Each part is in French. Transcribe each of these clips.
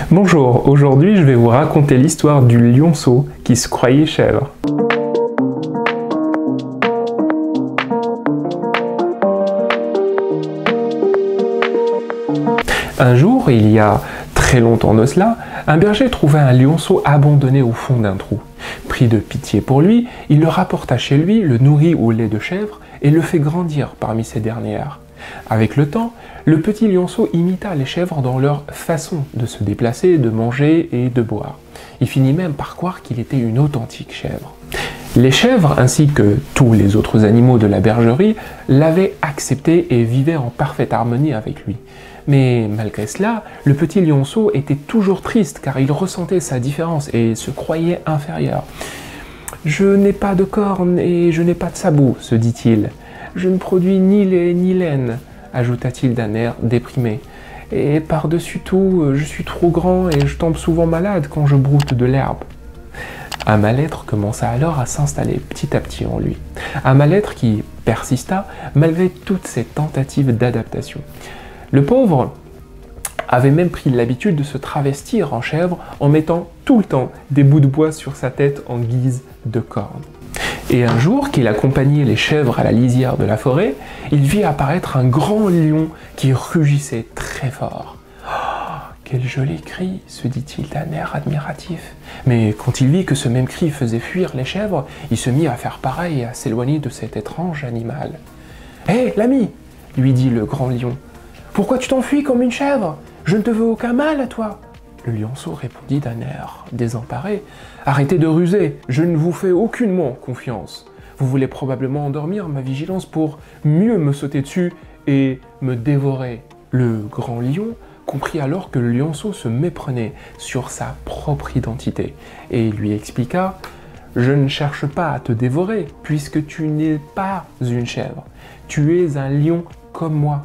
Bonjour, aujourd'hui je vais vous raconter l'histoire du lionceau qui se croyait chèvre. Un jour, il y a très longtemps de cela, un berger trouva un lionceau abandonné au fond d'un trou. Pris de pitié pour lui, il le rapporta chez lui, le nourrit au lait de chèvre et le fait grandir parmi ces dernières. Avec le temps, le petit lionceau imita les chèvres dans leur façon de se déplacer, de manger et de boire. Il finit même par croire qu'il était une authentique chèvre. Les chèvres, ainsi que tous les autres animaux de la bergerie, l'avaient accepté et vivaient en parfaite harmonie avec lui. Mais malgré cela, le petit lionceau était toujours triste car il ressentait sa différence et se croyait inférieur. « Je n'ai pas de cornes et je n'ai pas de sabots », se dit-il. « Je ne produis ni lait ni laine », ajouta-t-il d'un air déprimé. « Et par-dessus tout, je suis trop grand et je tombe souvent malade quand je broute de l'herbe. » Un mal-être commença alors à s'installer petit à petit en lui. Un mal-être qui persista malgré toutes ses tentatives d'adaptation. Le pauvre avait même pris l'habitude de se travestir en chèvre en mettant tout le temps des bouts de bois sur sa tête en guise de cornes. Et un jour qu'il accompagnait les chèvres à la lisière de la forêt, il vit apparaître un grand lion qui rugissait très fort. Oh, quel joli cri, se dit-il d'un air admiratif. Mais quand il vit que ce même cri faisait fuir les chèvres, il se mit à faire pareil et à s'éloigner de cet étrange animal. « Hé, l'ami !» lui dit le grand lion. « Pourquoi tu t'enfuis comme une chèvre? Je ne te veux aucun mal à toi !» Le lionceau répondit d'un air désemparé. « Arrêtez de ruser, je ne vous fais aucunement confiance. Vous voulez probablement endormir ma vigilance pour mieux me sauter dessus et me dévorer. » Le grand lion comprit alors que le lionceau se méprenait sur sa propre identité et lui expliqua « Je ne cherche pas à te dévorer puisque tu n'es pas une chèvre. Tu es un lion comme moi. »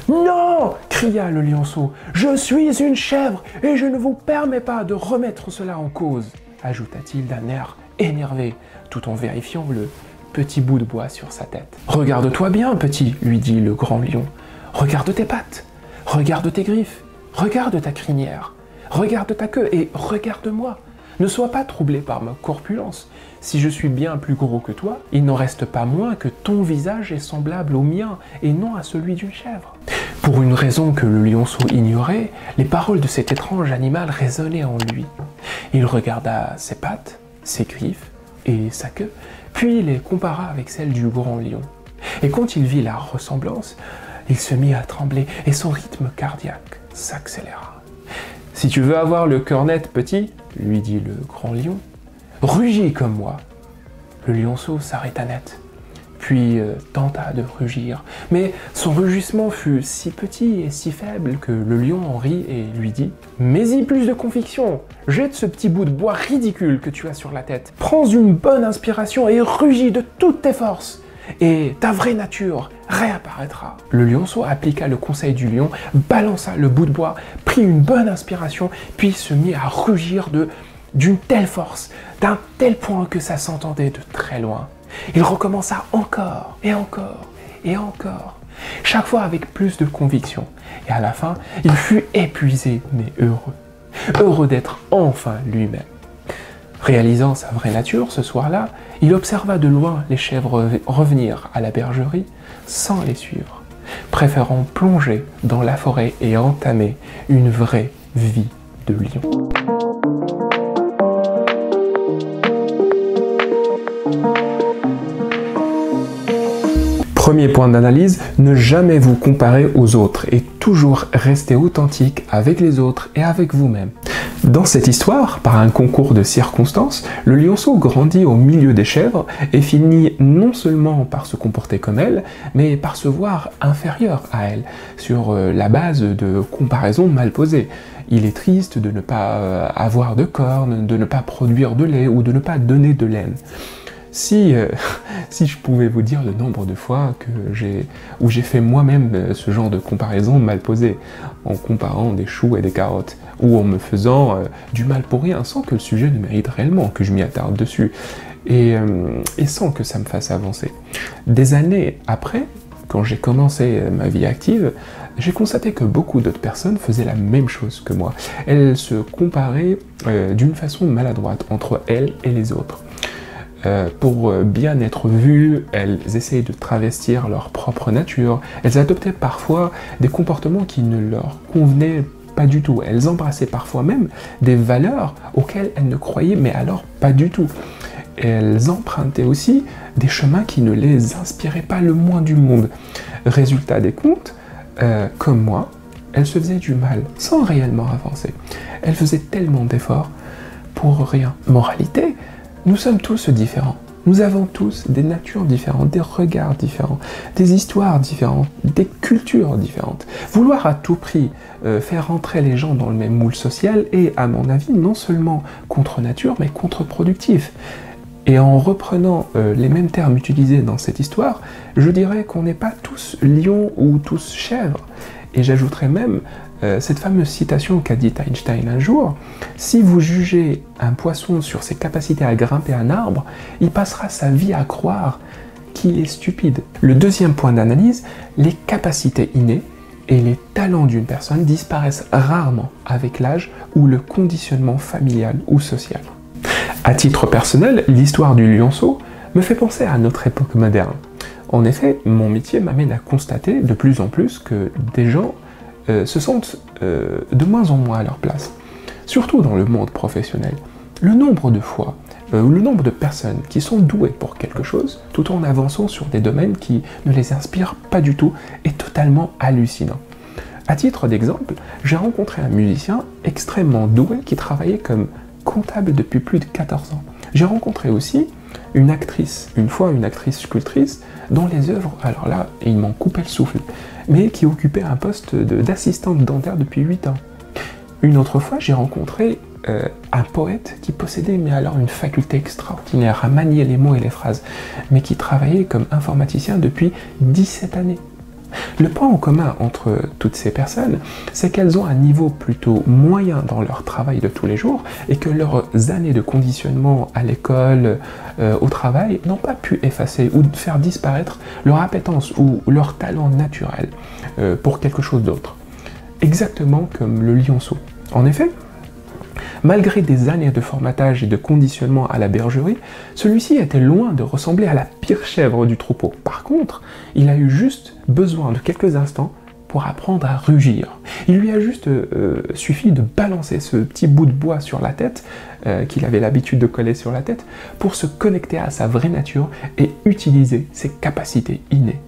« Non !» cria le lionceau. « Je suis une chèvre et je ne vous permets pas de remettre cela en cause !» ajouta-t-il d'un air énervé, tout en vérifiant le petit bout de bois sur sa tête. « Regarde-toi bien, petit !» lui dit le grand lion. « Regarde tes pattes, regarde tes griffes, regarde ta crinière, regarde ta queue et regarde-moi. Ne sois pas troublé par ma corpulence. Si je suis bien plus gros que toi, il n'en reste pas moins que ton visage est semblable au mien et non à celui d'une chèvre. » Pour une raison que le lionceau ignorait, les paroles de cet étrange animal résonnaient en lui. Il regarda ses pattes, ses griffes et sa queue, puis les compara avec celles du grand lion. Et quand il vit la ressemblance, il se mit à trembler et son rythme cardiaque s'accéléra. « Si tu veux avoir le cœur net, petit, » lui dit le grand lion, « rugis comme moi. » Le lionceau s'arrêta net, puis tenta de rugir. Mais son rugissement fut si petit et si faible que le lion en rit et lui dit « Mets-y plus de conviction, jette ce petit bout de bois ridicule que tu as sur la tête. Prends une bonne inspiration et rugis de toutes tes forces. Et ta vraie nature réapparaîtra. » Le lionceau appliqua le conseil du lion, balança le bout de bois, prit une bonne inspiration, puis se mit à rugir d'une telle force, d'un tel point que ça s'entendait de très loin. Il recommença encore, et encore, et encore, chaque fois avec plus de conviction. Et à la fin, il fut épuisé, mais heureux. Heureux d'être enfin lui-même. Réalisant sa vraie nature, ce soir-là, il observa de loin les chèvres revenir à la bergerie sans les suivre, préférant plonger dans la forêt et entamer une vraie vie de lion. Premier point d'analyse, ne jamais vous comparer aux autres et toujours rester authentique avec les autres et avec vous-même. Dans cette histoire, par un concours de circonstances, le lionceau grandit au milieu des chèvres et finit non seulement par se comporter comme elles, mais par se voir inférieur à elles, sur la base de comparaisons mal posées. Il est triste de ne pas avoir de cornes, de ne pas produire de lait ou de ne pas donner de laine. Si je pouvais vous dire le nombre de fois où j'ai fait moi-même ce genre de comparaison mal posée, en comparant des choux et des carottes, ou en me faisant du mal pour rien, sans que le sujet ne mérite réellement que je m'y attarde dessus, et sans que ça me fasse avancer. Des années après, quand j'ai commencé ma vie active, j'ai constaté que beaucoup d'autres personnes faisaient la même chose que moi. Elles se comparaient d'une façon maladroite entre elles et les autres. Pour bien être vues, elles essayaient de travestir leur propre nature. Elles adoptaient parfois des comportements qui ne leur convenaient pas du tout. Elles embrassaient parfois même des valeurs auxquelles elles ne croyaient, mais alors pas du tout. Elles empruntaient aussi des chemins qui ne les inspiraient pas le moins du monde. Résultat des comptes, comme moi, elles se faisaient du mal sans réellement avancer. Elles faisaient tellement d'efforts pour rien. Moralité, nous sommes tous différents. Nous avons tous des natures différentes, des regards différents, des histoires différentes, des cultures différentes. Vouloir à tout prix faire rentrer les gens dans le même moule social est, à mon avis, non seulement contre nature, mais contre-productif. Et en reprenant les mêmes termes utilisés dans cette histoire, je dirais qu'on n'est pas tous lions ou tous chèvres. Et j'ajouterais même cette fameuse citation qu'a dit Einstein un jour, « Si vous jugez un poisson sur ses capacités à grimper un arbre, il passera sa vie à croire qu'il est stupide. » Le deuxième point d'analyse, les capacités innées et les talents d'une personne disparaissent rarement avec l'âge ou le conditionnement familial ou social. À titre personnel, l'histoire du lionceau me fait penser à notre époque moderne. En effet, mon métier m'amène à constater de plus en plus que des gens se sentent de moins en moins à leur place, surtout dans le monde professionnel. Le nombre de fois, ou le nombre de personnes qui sont douées pour quelque chose, tout en avançant sur des domaines qui ne les inspirent pas du tout, est totalement hallucinant. À titre d'exemple, j'ai rencontré un musicien extrêmement doué qui travaillait comme comptable depuis plus de 14 ans. J'ai rencontré aussi une actrice sculptrice, dont les œuvres, alors là, ils m'ont coupé le souffle, mais qui occupait un poste d'assistante dentaire depuis 8 ans. Une autre fois, j'ai rencontré un poète qui possédait, mais alors une faculté extraordinaire à manier les mots et les phrases, mais qui travaillait comme informaticien depuis 17 années. Le point en commun entre toutes ces personnes, c'est qu'elles ont un niveau plutôt moyen dans leur travail de tous les jours et que leurs années de conditionnement à l'école, au travail, n'ont pas pu effacer ou faire disparaître leur appétence ou leur talent naturel pour quelque chose d'autre. Exactement comme le lionceau. En effet, malgré des années de formatage et de conditionnement à la bergerie, celui-ci était loin de ressembler à la pire chèvre du troupeau. Par contre, il a eu juste besoin de quelques instants pour apprendre à rugir. Il lui a juste suffi de balancer ce petit bout de bois sur la tête, qu'il avait l'habitude de coller sur la tête, pour se connecter à sa vraie nature et utiliser ses capacités innées.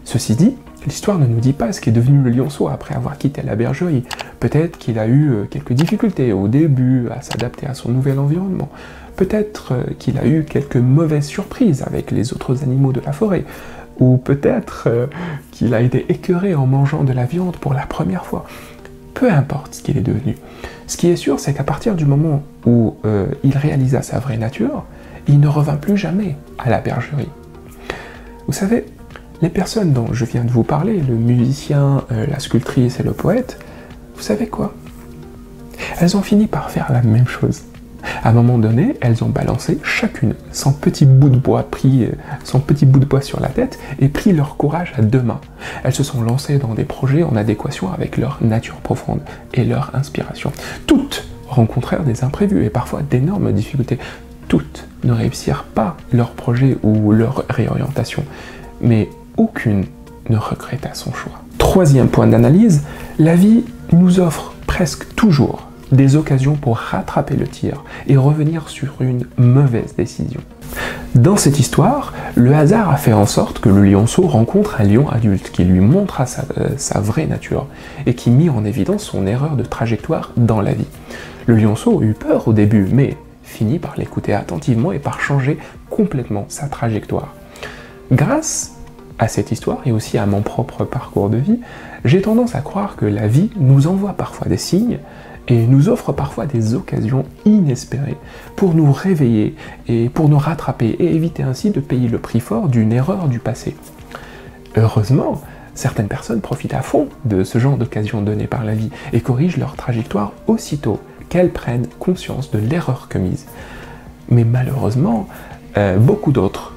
Ceci dit, l'histoire ne nous dit pas ce qu'est devenu le lionceau après avoir quitté la bergerie. Peut-être qu'il a eu quelques difficultés au début à s'adapter à son nouvel environnement. Peut-être qu'il a eu quelques mauvaises surprises avec les autres animaux de la forêt. Ou peut-être qu'il a été écœuré en mangeant de la viande pour la première fois. Peu importe ce qu'il est devenu. Ce qui est sûr, c'est qu'à partir du moment où il réalisa sa vraie nature, il ne revint plus jamais à la bergerie. Vous savez, les personnes dont je viens de vous parler, le musicien, la sculptrice et le poète, vous savez quoi? Elles ont fini par faire la même chose. À un moment donné, elles ont balancé chacune son petit bout de bois sur la tête et pris leur courage à deux mains. Elles se sont lancées dans des projets en adéquation avec leur nature profonde et leur inspiration. Toutes rencontrèrent des imprévus et parfois d'énormes difficultés. Toutes ne réussirent pas leur projet ou leur réorientation, mais aucune ne regretta son choix. Troisième point d'analyse, la vie nous offre presque toujours des occasions pour rattraper le tir et revenir sur une mauvaise décision. Dans cette histoire, le hasard a fait en sorte que le lionceau rencontre un lion adulte qui lui montra sa vraie nature et qui mit en évidence son erreur de trajectoire dans la vie. Le lionceau eut peur au début, mais finit par l'écouter attentivement et par changer complètement sa trajectoire. Grâce à cette histoire et aussi à mon propre parcours de vie, j'ai tendance à croire que la vie nous envoie parfois des signes et nous offre parfois des occasions inespérées pour nous réveiller et pour nous rattraper et éviter ainsi de payer le prix fort d'une erreur du passé. Heureusement, certaines personnes profitent à fond de ce genre d'occasions données par la vie et corrigent leur trajectoire aussitôt qu'elles prennent conscience de l'erreur commise. Mais malheureusement, beaucoup d'autres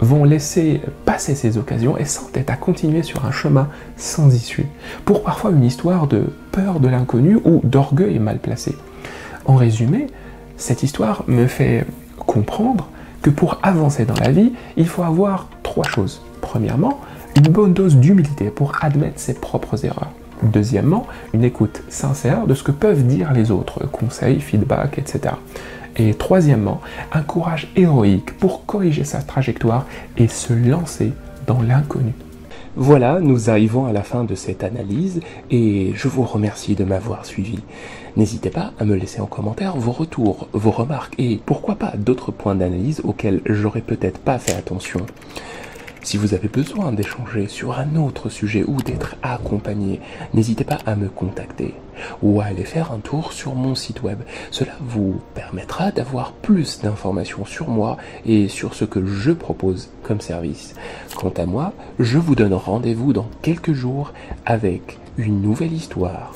vont laisser passer ces occasions et s'entêtent à continuer sur un chemin sans issue, pour parfois une histoire de peur de l'inconnu ou d'orgueil mal placé. En résumé, cette histoire me fait comprendre que pour avancer dans la vie, il faut avoir 3 choses. Premièrement, une bonne dose d'humilité pour admettre ses propres erreurs. Deuxièmement, une écoute sincère de ce que peuvent dire les autres, conseils, feedback, etc. Et troisièmement, un courage héroïque pour corriger sa trajectoire et se lancer dans l'inconnu. Voilà, nous arrivons à la fin de cette analyse et je vous remercie de m'avoir suivi. N'hésitez pas à me laisser en commentaire vos retours, vos remarques et pourquoi pas d'autres points d'analyse auxquels j'aurais peut-être pas fait attention. Si vous avez besoin d'échanger sur un autre sujet ou d'être accompagné, n'hésitez pas à me contacter ou à aller faire un tour sur mon site web. Cela vous permettra d'avoir plus d'informations sur moi et sur ce que je propose comme service. Quant à moi, je vous donne rendez-vous dans quelques jours avec une nouvelle histoire.